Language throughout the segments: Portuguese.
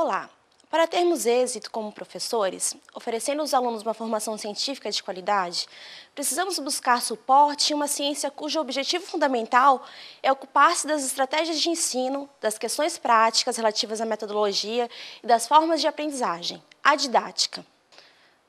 Olá! Para termos êxito como professores, oferecendo aos alunos uma formação científica de qualidade, precisamos buscar suporte em uma ciência cujo objetivo fundamental é ocupar-se das estratégias de ensino, das questões práticas relativas à metodologia e das formas de aprendizagem, a didática.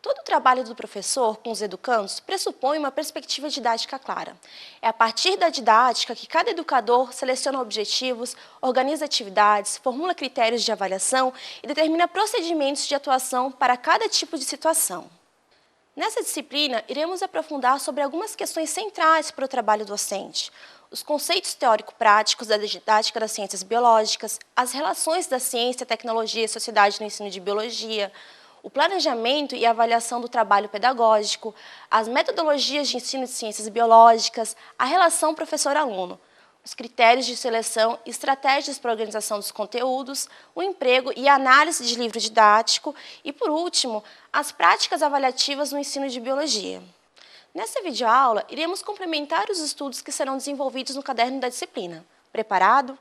Todo o trabalho do professor com os educandos pressupõe uma perspectiva didática clara. É a partir da didática que cada educador seleciona objetivos, organiza atividades, formula critérios de avaliação e determina procedimentos de atuação para cada tipo de situação. Nessa disciplina, iremos aprofundar sobre algumas questões centrais para o trabalho docente, os conceitos teórico-práticos da didática das ciências biológicas, as relações da ciência, tecnologia e sociedade no ensino de biologia, o planejamento e avaliação do trabalho pedagógico, as metodologias de ensino de ciências biológicas, a relação professor-aluno, os critérios de seleção e estratégias para a organização dos conteúdos, o emprego e a análise de livro didático e, por último, as práticas avaliativas no ensino de biologia. Nessa videoaula, iremos complementar os estudos que serão desenvolvidos no caderno da disciplina. Preparado?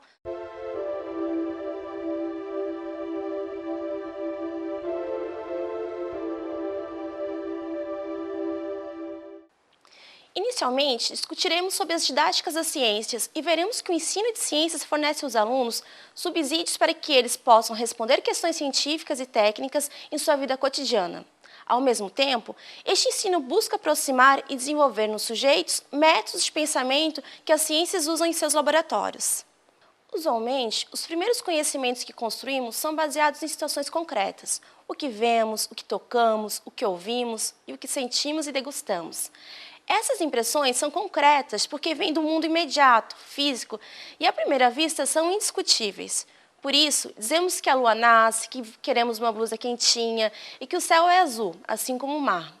Inicialmente, discutiremos sobre as didáticas das ciências e veremos que o ensino de ciências fornece aos alunos subsídios para que eles possam responder questões científicas e técnicas em sua vida cotidiana. Ao mesmo tempo, este ensino busca aproximar e desenvolver nos sujeitos métodos de pensamento que as ciências usam em seus laboratórios. Usualmente, os primeiros conhecimentos que construímos são baseados em situações concretas, o que vemos, o que tocamos, o que ouvimos e o que sentimos e degustamos. Essas impressões são concretas porque vêm do mundo imediato, físico, e à primeira vista são indiscutíveis. Por isso, dizemos que a lua nasce, que queremos uma blusa quentinha e que o céu é azul, assim como o mar.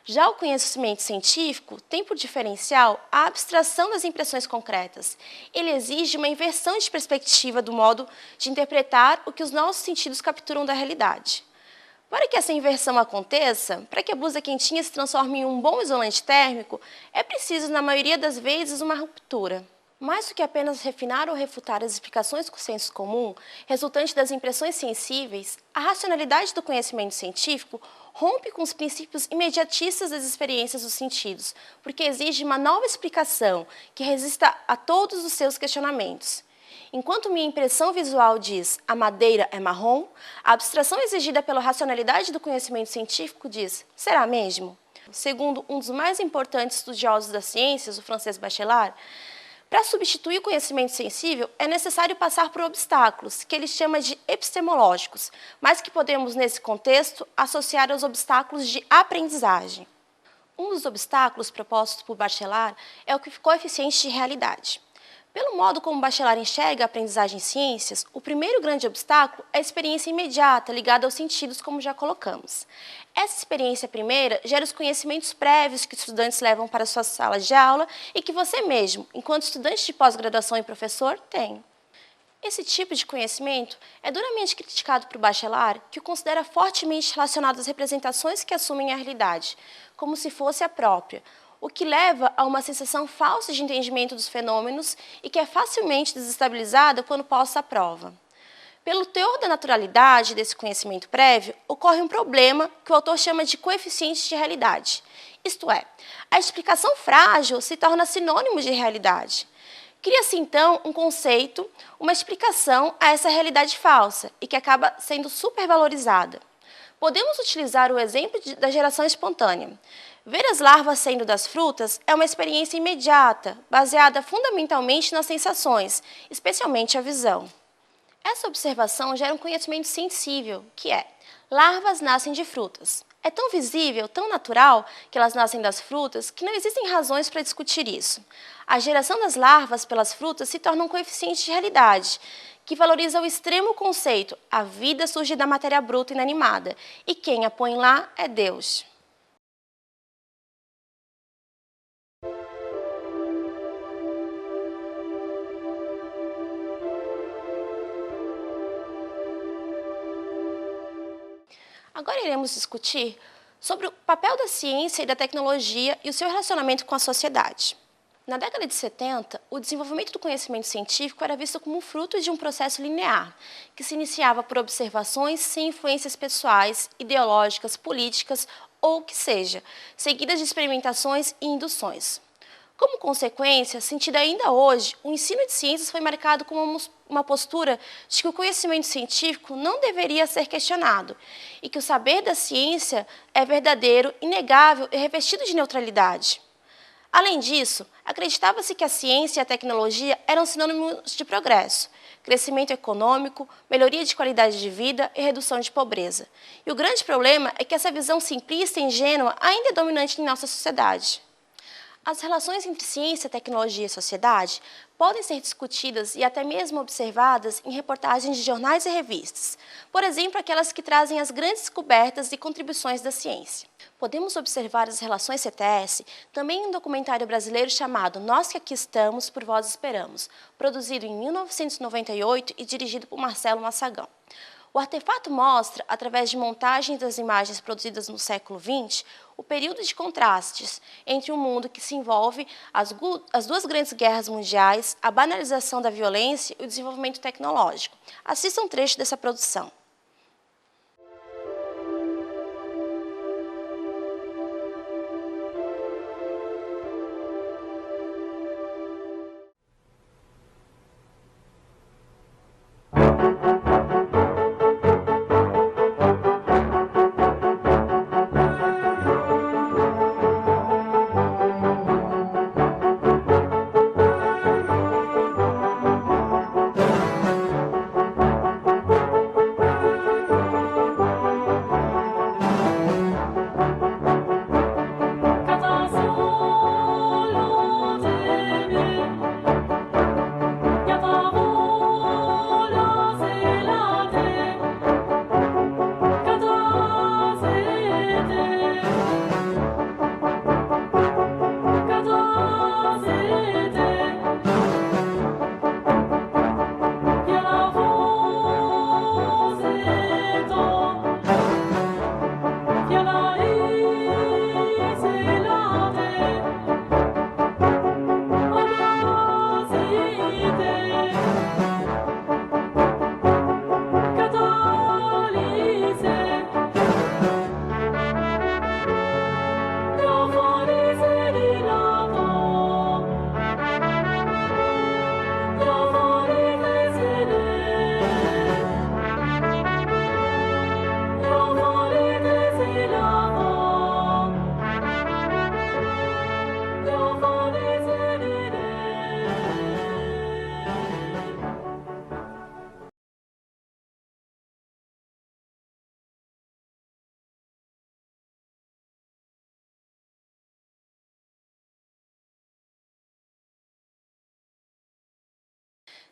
Já o conhecimento científico tem por diferencial a abstração das impressões concretas. Ele exige uma inversão de perspectiva do modo de interpretar o que os nossos sentidos capturam da realidade. Para que essa inversão aconteça, para que a blusa quentinha se transforme em um bom isolante térmico, é preciso, na maioria das vezes, uma ruptura. Mais do que apenas refinar ou refutar as explicações com senso comum, resultante das impressões sensíveis, a racionalidade do conhecimento científico rompe com os princípios imediatistas das experiências dos sentidos, porque exige uma nova explicação que resista a todos os seus questionamentos. Enquanto minha impressão visual diz a madeira é marrom, a abstração exigida pela racionalidade do conhecimento científico diz será mesmo? Segundo um dos mais importantes estudiosos das ciências, o francês Bachelard, para substituir o conhecimento sensível é necessário passar por obstáculos, que ele chama de epistemológicos, mas que podemos, nesse contexto, associar aos obstáculos de aprendizagem. Um dos obstáculos propostos por Bachelard é o coeficiente de realidade. Pelo modo como Bachelard enxerga a aprendizagem em ciências, o primeiro grande obstáculo é a experiência imediata, ligada aos sentidos, como já colocamos. Essa experiência primeira gera os conhecimentos prévios que os estudantes levam para suas salas de aula e que você mesmo, enquanto estudante de pós-graduação e professor, tem. Esse tipo de conhecimento é duramente criticado por Bachelard, que o considera fortemente relacionado às representações que assumem a realidade, como se fosse a própria, o que leva a uma sensação falsa de entendimento dos fenômenos e que é facilmente desestabilizada quando posta à prova. Pelo teor da naturalidade desse conhecimento prévio, ocorre um problema que o autor chama de coeficiente de realidade. Isto é, a explicação frágil se torna sinônimo de realidade. Cria-se, então, um conceito, uma explicação a essa realidade falsa e que acaba sendo supervalorizada. Podemos utilizar o exemplo da geração espontânea. Ver as larvas saindo das frutas é uma experiência imediata, baseada fundamentalmente nas sensações, especialmente a visão. Essa observação gera um conhecimento sensível, que é: larvas nascem de frutas. É tão visível, tão natural que elas nascem das frutas que não existem razões para discutir isso. A geração das larvas pelas frutas se torna um coeficiente de realidade, que valoriza ao extremo o conceito: a vida surge da matéria bruta inanimada, e quem a põe lá é Deus. Agora iremos discutir sobre o papel da ciência e da tecnologia e o seu relacionamento com a sociedade. Na década de 70, o desenvolvimento do conhecimento científico era visto como fruto de um processo linear, que se iniciava por observações sem influências pessoais, ideológicas, políticas ou o que seja, seguidas de experimentações e induções. Como consequência, sentida ainda hoje, o ensino de ciências foi marcado como uma postura de que o conhecimento científico não deveria ser questionado e que o saber da ciência é verdadeiro, inegável e revestido de neutralidade. Além disso, acreditava-se que a ciência e a tecnologia eram sinônimos de progresso, crescimento econômico, melhoria de qualidade de vida e redução de pobreza. E o grande problema é que essa visão simplista e ingênua ainda é dominante em nossa sociedade. As relações entre ciência, tecnologia e sociedade podem ser discutidas e até mesmo observadas em reportagens de jornais e revistas, por exemplo, aquelas que trazem as grandes descobertas e contribuições da ciência. Podemos observar as relações CTS também em um documentário brasileiro chamado Nós que Aqui Estamos, por Vós Esperamos, produzido em 1998 e dirigido por Marcelo Massagão. O artefato mostra, através de montagens das imagens produzidas no século XX, o período de contrastes entre um mundo que se envolve as duas grandes guerras mundiais, a banalização da violência e o desenvolvimento tecnológico. Assista um trecho dessa produção.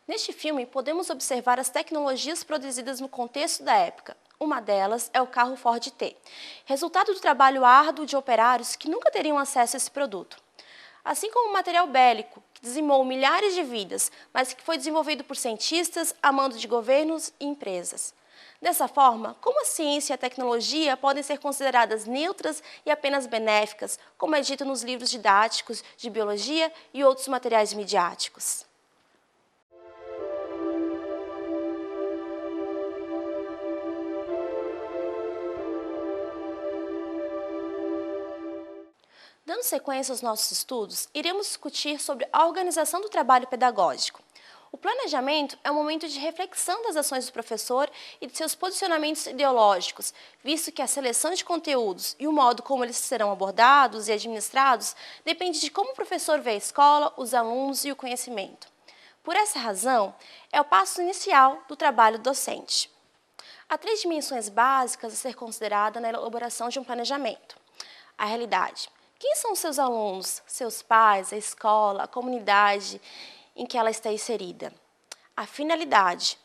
Neste filme, podemos observar as tecnologias produzidas no contexto da época. Uma delas é o carro Ford T, resultado do trabalho árduo de operários que nunca teriam acesso a esse produto. Assim como o material bélico, que dizimou milhares de vidas, mas que foi desenvolvido por cientistas a mando de governos e empresas. Dessa forma, como a ciência e a tecnologia podem ser consideradas neutras e apenas benéficas, como é dito nos livros didáticos de biologia e outros materiais midiáticos? Dando sequência aos nossos estudos, iremos discutir sobre a organização do trabalho pedagógico. O planejamento é um momento de reflexão das ações do professor e de seus posicionamentos ideológicos, visto que a seleção de conteúdos e o modo como eles serão abordados e administrados depende de como o professor vê a escola, os alunos e o conhecimento. Por essa razão, é o passo inicial do trabalho docente. Há 3 dimensões básicas a ser considerada na elaboração de um planejamento. A realidade. Quem são os seus alunos, seus pais, a escola, a comunidade em que ela está inserida? A finalidade.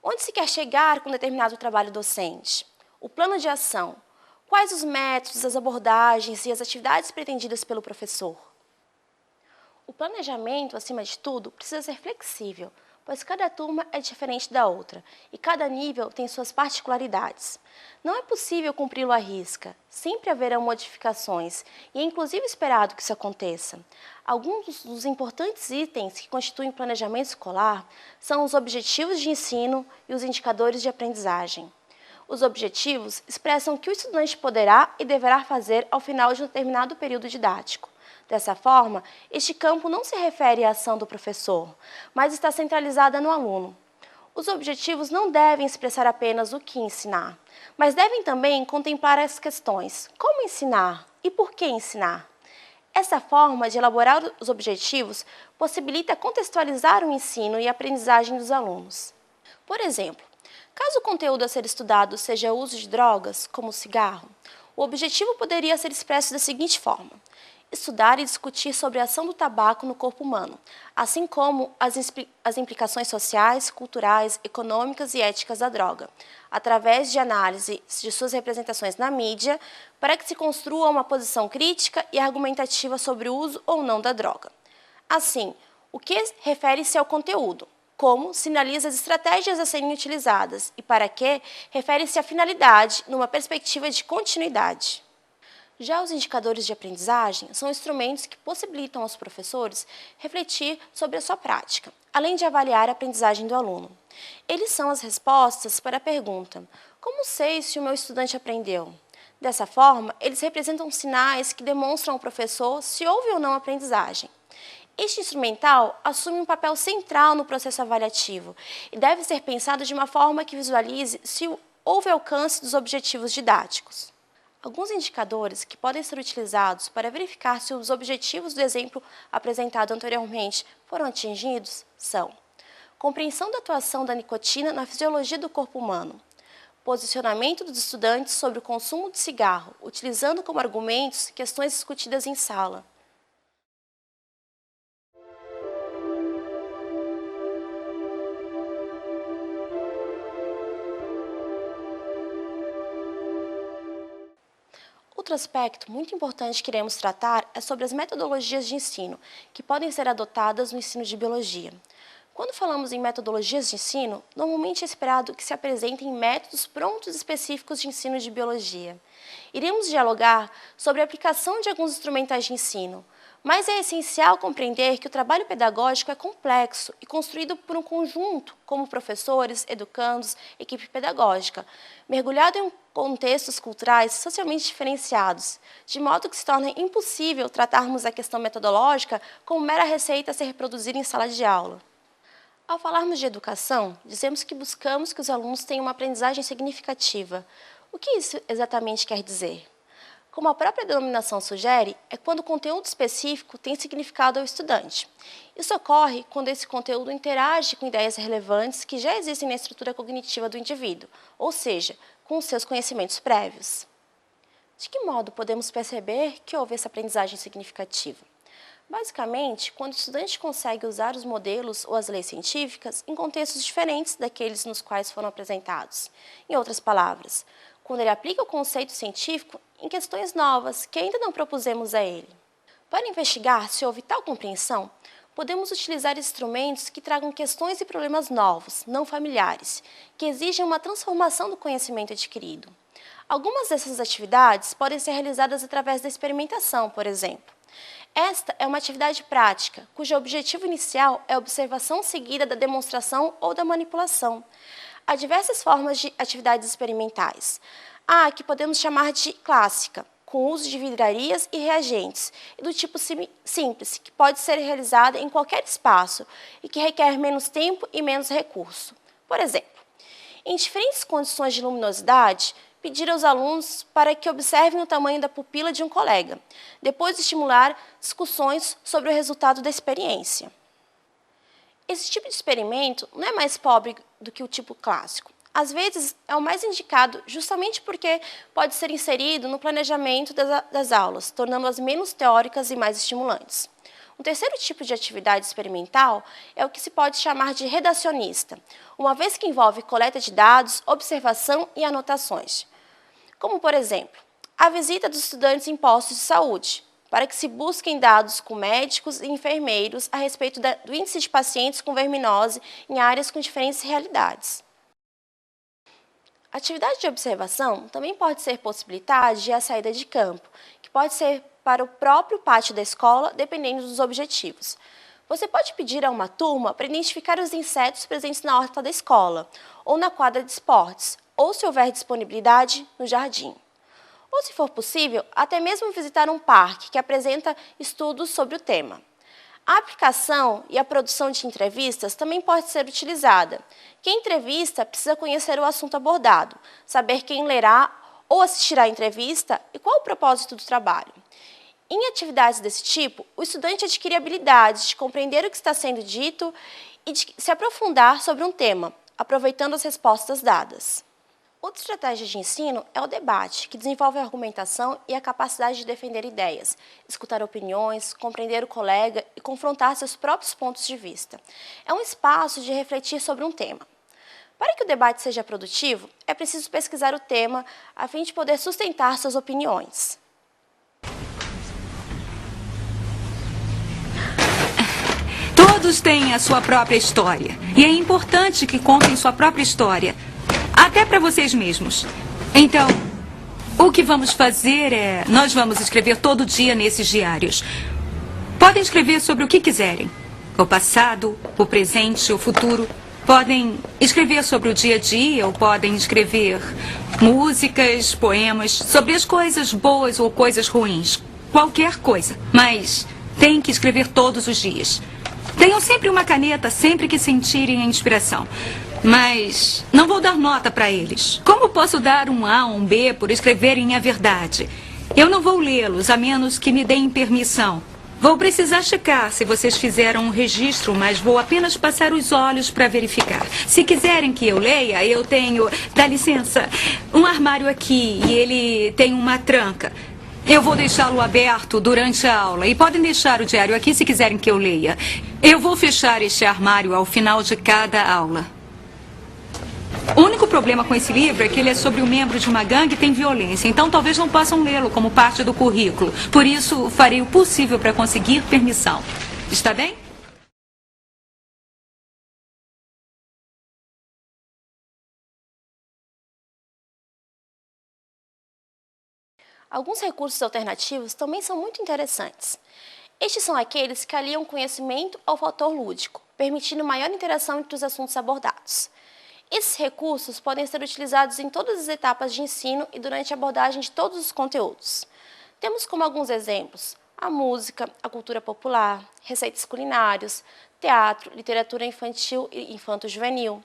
Onde se quer chegar com determinado trabalho docente? O plano de ação. Quais os métodos, as abordagens e as atividades pretendidas pelo professor? O planejamento, acima de tudo, precisa ser flexível, pois cada turma é diferente da outra e cada nível tem suas particularidades. Não é possível cumpri-lo à risca, sempre haverão modificações e é inclusive esperado que isso aconteça. Alguns dos importantes itens que constituem o planejamento escolar são os objetivos de ensino e os indicadores de aprendizagem. Os objetivos expressam o que o estudante poderá e deverá fazer ao final de um determinado período didático. Dessa forma, este campo não se refere à ação do professor, mas está centralizada no aluno. Os objetivos não devem expressar apenas o que ensinar, mas devem também contemplar as questões: como ensinar e por que ensinar? Essa forma de elaborar os objetivos possibilita contextualizar o ensino e a aprendizagem dos alunos. Por exemplo, caso o conteúdo a ser estudado seja o uso de drogas, como o cigarro, o objetivo poderia ser expresso da seguinte forma: estudar e discutir sobre a ação do tabaco no corpo humano, assim como as implicações sociais, culturais, econômicas e éticas da droga, através de análise de suas representações na mídia, para que se construa uma posição crítica e argumentativa sobre o uso ou não da droga. Assim, o que refere-se ao conteúdo, como sinaliza as estratégias a serem utilizadas e para que refere-se à finalidade numa perspectiva de continuidade. Já os indicadores de aprendizagem são instrumentos que possibilitam aos professores refletir sobre a sua prática, além de avaliar a aprendizagem do aluno. Eles são as respostas para a pergunta: como sei se o meu estudante aprendeu? Dessa forma, eles representam sinais que demonstram ao professor se houve ou não aprendizagem. Este instrumental assume um papel central no processo avaliativo e deve ser pensado de uma forma que visualize se houve alcance dos objetivos didáticos. Alguns indicadores que podem ser utilizados para verificar se os objetivos do exemplo apresentado anteriormente foram atingidos são: compreensão da atuação da nicotina na fisiologia do corpo humano, posicionamento dos estudantes sobre o consumo de cigarro, utilizando como argumentos questões discutidas em sala. Outro aspecto muito importante que iremos tratar é sobre as metodologias de ensino, que podem ser adotadas no ensino de biologia. Quando falamos em metodologias de ensino, normalmente é esperado que se apresentem métodos prontos específicos de ensino de biologia. Iremos dialogar sobre a aplicação de alguns instrumentais de ensino, mas é essencial compreender que o trabalho pedagógico é complexo e construído por um conjunto, como professores, educandos, equipe pedagógica, mergulhado em contextos culturais socialmente diferenciados, de modo que se torna impossível tratarmos a questão metodológica como mera receita a ser reproduzida em sala de aula. Ao falarmos de educação, dizemos que buscamos que os alunos tenham uma aprendizagem significativa. O que isso exatamente quer dizer? Como a própria denominação sugere, é quando o conteúdo específico tem significado ao estudante. Isso ocorre quando esse conteúdo interage com ideias relevantes que já existem na estrutura cognitiva do indivíduo, ou seja, com os seus conhecimentos prévios. De que modo podemos perceber que houve essa aprendizagem significativa? Basicamente, quando o estudante consegue usar os modelos ou as leis científicas em contextos diferentes daqueles nos quais foram apresentados. Em outras palavras, quando ele aplica o conceito científico em questões novas que ainda não propusemos a ele. Para investigar se houve tal compreensão, podemos utilizar instrumentos que tragam questões e problemas novos, não familiares, que exigem uma transformação do conhecimento adquirido. Algumas dessas atividades podem ser realizadas através da experimentação, por exemplo. Esta é uma atividade prática, cujo objetivo inicial é a observação seguida da demonstração ou da manipulação. Há diversas formas de atividades experimentais. Há a que podemos chamar de clássica, com uso de vidrarias e reagentes, e do tipo simples, que pode ser realizada em qualquer espaço e que requer menos tempo e menos recurso. Por exemplo, em diferentes condições de luminosidade, pedir aos alunos para que observem o tamanho da pupila de um colega, depois estimular discussões sobre o resultado da experiência. Esse tipo de experimento não é mais pobre do que o tipo clássico. Às vezes, é o mais indicado justamente porque pode ser inserido no planejamento das aulas, tornando-as menos teóricas e mais estimulantes. Um terceiro tipo de atividade experimental é o que se pode chamar de redacionista, uma vez que envolve coleta de dados, observação e anotações. Como, por exemplo, a visita dos estudantes em postos de saúde, para que se busquem dados com médicos e enfermeiros a respeito do índice de pacientes com verminose em áreas com diferentes realidades. A atividade de observação também pode ser possibilitada de a saída de campo, que pode ser para o próprio pátio da escola, dependendo dos objetivos. Você pode pedir a uma turma para identificar os insetos presentes na horta da escola, ou na quadra de esportes, ou, se houver disponibilidade, no jardim. Ou, se for possível, até mesmo visitar um parque que apresenta estudos sobre o tema. A aplicação e a produção de entrevistas também pode ser utilizada. Quem entrevista precisa conhecer o assunto abordado, saber quem lerá ou assistirá à entrevista e qual o propósito do trabalho. Em atividades desse tipo, o estudante adquire habilidades de compreender o que está sendo dito e de se aprofundar sobre um tema, aproveitando as respostas dadas. Outra estratégia de ensino é o debate, que desenvolve a argumentação e a capacidade de defender ideias, escutar opiniões, compreender o colega e confrontar seus próprios pontos de vista. É um espaço de refletir sobre um tema. Para que o debate seja produtivo, é preciso pesquisar o tema a fim de poder sustentar suas opiniões. Todos têm a sua própria história, e é importante que contem sua própria história. Até para vocês mesmos. Então, o que vamos fazer é... Nós vamos escrever todo dia nesses diários. Podem escrever sobre o que quiserem. O passado, o presente, o futuro. Podem escrever sobre o dia a dia ou podem escrever músicas, poemas, sobre as coisas boas ou coisas ruins. Qualquer coisa. Mas tem que escrever todos os dias. Tenham sempre uma caneta sempre que sentirem a inspiração. Mas não vou dar nota para eles. Como posso dar um A ou um B por escreverem a verdade? Eu não vou lê-los, a menos que me deem permissão. Vou precisar checar se vocês fizeram um registro, mas vou apenas passar os olhos para verificar. Se quiserem que eu leia, eu tenho, dá licença, um armário aqui e ele tem uma tranca. Eu vou deixá-lo aberto durante a aula e podem deixar o diário aqui se quiserem que eu leia. Eu vou fechar este armário ao final de cada aula. O único problema com esse livro é que ele é sobre um membro de uma gangue e tem violência, então talvez não possam lê-lo como parte do currículo. Por isso, farei o possível para conseguir permissão. Está bem? Alguns recursos alternativos também são muito interessantes. Estes são aqueles que aliam conhecimento ao fator lúdico, permitindo maior interação entre os assuntos abordados. Esses recursos podem ser utilizados em todas as etapas de ensino e durante a abordagem de todos os conteúdos. Temos como alguns exemplos a música, a cultura popular, receitas culinários, teatro, literatura infantil e infanto-juvenil,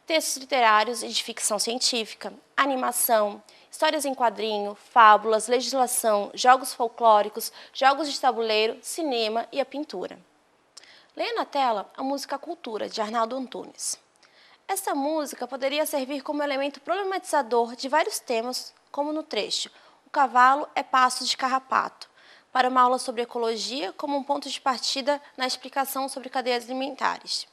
textos literários e de ficção científica, animação, histórias em quadrinho, fábulas, legislação, jogos folclóricos, jogos de tabuleiro, cinema e a pintura. Leia na tela a música Cultura, de Arnaldo Antunes. Essa música poderia servir como elemento problematizador de vários temas, como no trecho O cavalo é passo de carrapato, para uma aula sobre ecologia como um ponto de partida na explicação sobre cadeias alimentares.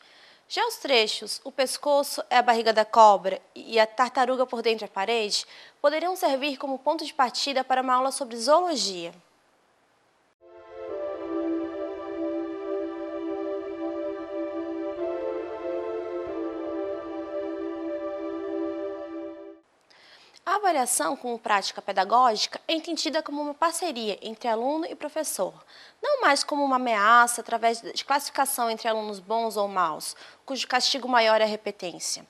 Já os trechos O pescoço é a barriga da cobra e A tartaruga por dentro da parede poderiam servir como ponto de partida para uma aula sobre zoologia. A avaliação como prática pedagógica é entendida como uma parceria entre aluno e professor, não mais como uma ameaça através de classificação entre alunos bons ou maus, cujo castigo maior é a repetência.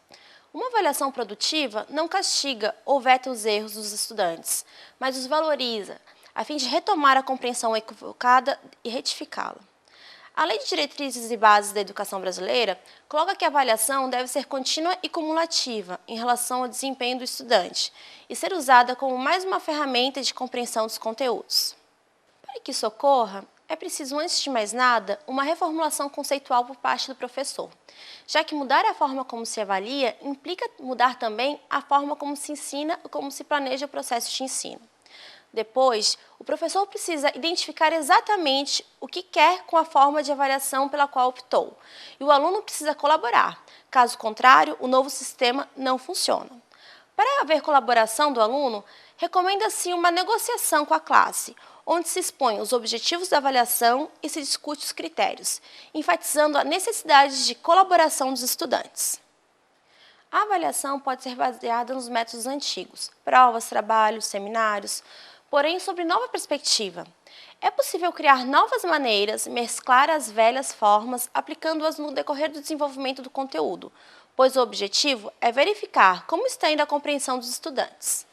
Uma avaliação produtiva não castiga ou veta os erros dos estudantes, mas os valoriza, a fim de retomar a compreensão equivocada e retificá-la. A Lei de Diretrizes e Bases da Educação Brasileira coloca que a avaliação deve ser contínua e cumulativa em relação ao desempenho do estudante e ser usada como mais uma ferramenta de compreensão dos conteúdos. Para que isso ocorra, é preciso, antes de mais nada, uma reformulação conceitual por parte do professor, já que mudar a forma como se avalia implica mudar também a forma como se ensina e como se planeja o processo de ensino. Depois, o professor precisa identificar exatamente o que quer com a forma de avaliação pela qual optou, e o aluno precisa colaborar. Caso contrário, o novo sistema não funciona. Para haver colaboração do aluno, recomenda-se uma negociação com a classe, onde se expõem os objetivos da avaliação e se discute os critérios, enfatizando a necessidade de colaboração dos estudantes. A avaliação pode ser baseada nos métodos antigos, provas, trabalhos, seminários, porém sob nova perspectiva. É possível criar novas maneiras, mesclar as velhas formas, aplicando-as no decorrer do desenvolvimento do conteúdo, pois o objetivo é verificar como está indo a compreensão dos estudantes.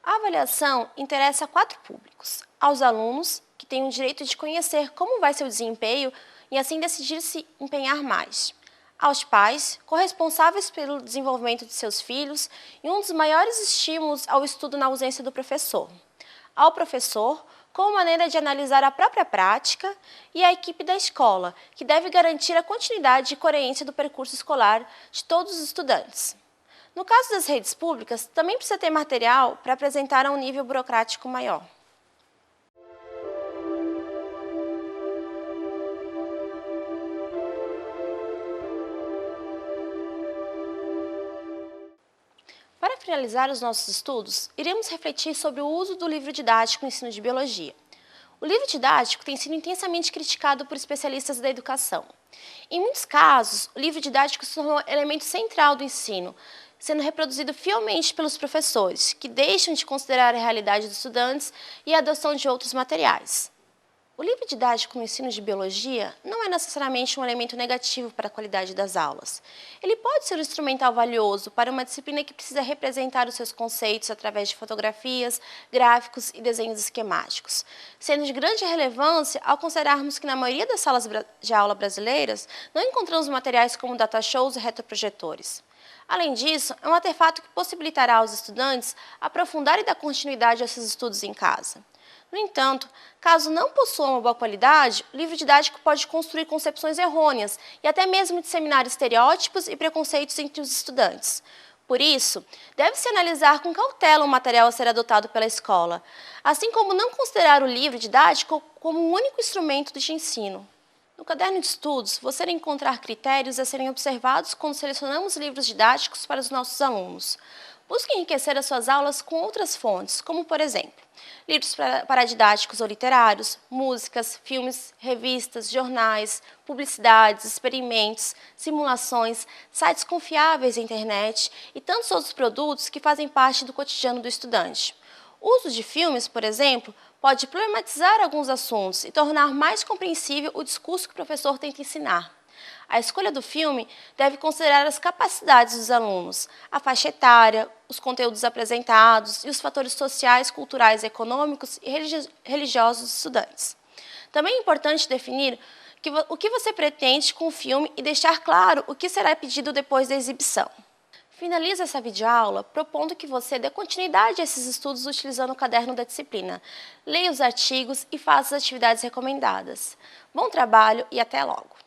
A avaliação interessa a 4 públicos: aos alunos, que têm o direito de conhecer como vai seu desempenho e assim decidir se empenhar mais; aos pais, corresponsáveis pelo desenvolvimento de seus filhos e um dos maiores estímulos ao estudo na ausência do professor; ao professor, como maneira de analisar a própria prática, e à equipe da escola, que deve garantir a continuidade e coerência do percurso escolar de todos os estudantes. No caso das redes públicas, também precisa ter material para apresentar a um nível burocrático maior. Para finalizar os nossos estudos, iremos refletir sobre o uso do livro didático no ensino de biologia. O livro didático tem sido intensamente criticado por especialistas da educação. Em muitos casos, o livro didático se tornou elemento central do ensino, sendo reproduzido fielmente pelos professores, que deixam de considerar a realidade dos estudantes e a adoção de outros materiais. O livro didático no ensino de biologia não é necessariamente um elemento negativo para a qualidade das aulas. Ele pode ser um instrumental valioso para uma disciplina que precisa representar os seus conceitos através de fotografias, gráficos e desenhos esquemáticos, sendo de grande relevância ao considerarmos que na maioria das salas de aula brasileiras não encontramos materiais como datashows e retroprojetores. Além disso, é um artefato que possibilitará aos estudantes aprofundar e dar continuidade a seus estudos em casa. No entanto, caso não possua uma boa qualidade, o livro didático pode construir concepções errôneas e até mesmo disseminar estereótipos e preconceitos entre os estudantes. Por isso, deve-se analisar com cautela o material a ser adotado pela escola, assim como não considerar o livro didático como um único instrumento de ensino. No caderno de estudos, você irá encontrar critérios a serem observados quando selecionamos livros didáticos para os nossos alunos. Busque enriquecer as suas aulas com outras fontes, como, por exemplo, livros paradidáticos ou literários, músicas, filmes, revistas, jornais, publicidades, experimentos, simulações, sites confiáveis da internet e tantos outros produtos que fazem parte do cotidiano do estudante. O uso de filmes, por exemplo, pode problematizar alguns assuntos e tornar mais compreensível o discurso que o professor tenta ensinar. A escolha do filme deve considerar as capacidades dos alunos, a faixa etária, os conteúdos apresentados e os fatores sociais, culturais, econômicos e religiosos dos estudantes. Também é importante definir o que você pretende com o filme e deixar claro o que será pedido depois da exibição. Finalizo essa videoaula propondo que você dê continuidade a esses estudos utilizando o caderno da disciplina. Leia os artigos e faça as atividades recomendadas. Bom trabalho e até logo!